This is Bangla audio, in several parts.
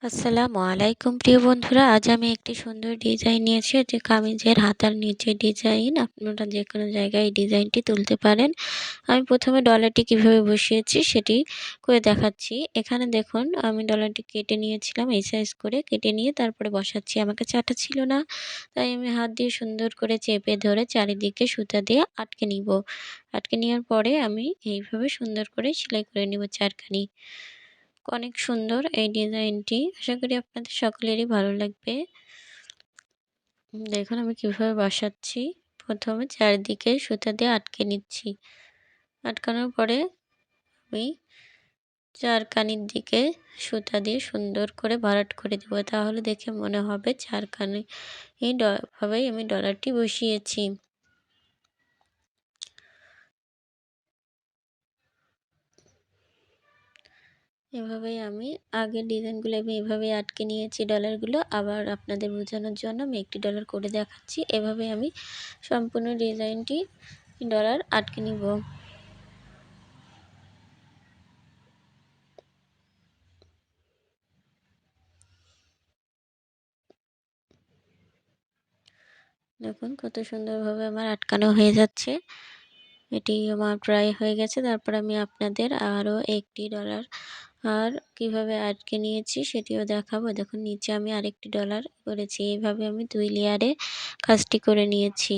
আসসালামু আলাইকুম প্রিয় বন্ধুরা, আজ আমি একটি সুন্দর ডিজাইন নিয়েছি। এটি কামিজের হাতার নিচে ডিজাইন। আপনারা যে কোনো জায়গায় এই ডিজাইনটি তুলতে পারেন। আমি প্রথমে ডলারটি কিভাবে বসিয়েছি সেটি করে দেখাচ্ছি। এখানে দেখুন, আমি ডলারটি কেটে নিয়েছিলাম এই সাইজ করে। কেটে নিয়ে তারপরে বসাচ্ছি। আমার কাছে আটা ছিল না, তাই আমি হাত দিয়ে সুন্দর করে চেপে ধরে চারিদিকে সুতা দিয়ে আটকে নিব। আটকে নেওয়ার পরে আমি এইভাবে সুন্দর করে সেলাই করে নিব চারখানি। অনেক সুন্দর এই ডিজাইনটি। আশা করি আপনাদের সকলেরই ভালো লাগবে। দেখুন আমি কিভাবে বসাচ্ছি। প্রথমে চারিদিকে সুতা দিয়ে আটকে নিচ্ছি। আটকানোর পরে আমি চারকানির দিকে সুতা দিয়ে সুন্দর করে ভরাট করে দেব। তাহলে দেখে মনে হবে চারখানি ভাবেই আমি ডলারটি বসিয়েছি। এভাবেই আমি আগের ডিজাইনগুলো আমি এভাবেই আটকে নিয়েছি ডলারগুলো। আবার আপনাদের বোঝানোর জন্য আমি একটি ডলার করে দেখাচ্ছি। এভাবে আমি সম্পূর্ণ ডিজাইনটি ডলার আটকে নিব। দেখুন কত সুন্দরভাবে আমার আটকানো হয়ে যাচ্ছে। এটি আমার প্রায় হয়ে গেছে। তারপর আমি আপনাদের আরও একটি ডলার কিভাবে আটকে নিয়েছি সেটিও দেখাবো। দেখুন নিচে আমি আরেকটি ডলার করেছি। এইভাবে আমি 2 লেয়ারে কাজটি করে নিয়েছি।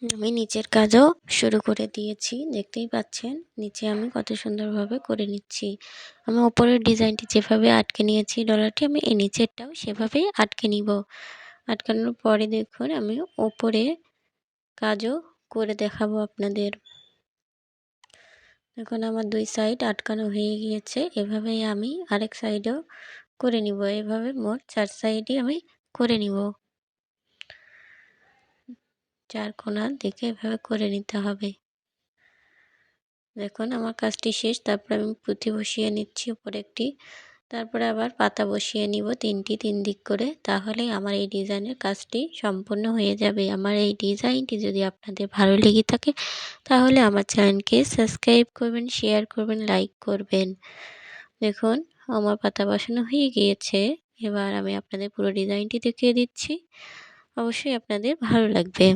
আমি নিচের কাজও শুরু করে দিয়েছি। দেখতেই পাচ্ছেন নিচে আমি কত সুন্দরভাবে করে নিচ্ছি। আমি উপরের ডিজাইনটি যেভাবে আটকে নিয়েছি ডলারটি, আমি এই নিচেরটাও সেভাবেই আটকে নিব। আটকানোর পরে দেখুন আমি ওপরে কাজও করে দেখাবো আপনাদের। দেখুন আমার 2 সাইড আটকানো হয়ে গিয়েছে। এভাবেই আমি আরেক সাইডেও করে নিব। এভাবে মোট 4 সাইডই আমি করে নিব। 4 কোণার দিকে এভাবে করে নিতে হবে। দেখুন আমার কাজটি শেষ। তারপরে আমি পুঁথি বসিয়ে নিচ্ছি উপরে একটি। তারপরে আবার পাতা বসিয়ে নিব 3টি 3 দিক করে। তাহলেই আমার এই ডিজাইনের কাজটি সম্পূর্ণ হয়ে যাবে। আমার এই ডিজাইনটি যদি আপনাদের ভালো লেগে থাকে তাহলে আমার চ্যানেলকে সাবস্ক্রাইব করবেন, শেয়ার করবেন, লাইক করবেন। দেখুন আমার পাতা বসানো হয়ে গিয়েছে। এবার আমি আপনাদের পুরো ডিজাইনটি দেখিয়ে দিচ্ছি। অবশ্যই আপনাদের ভালো লাগবে।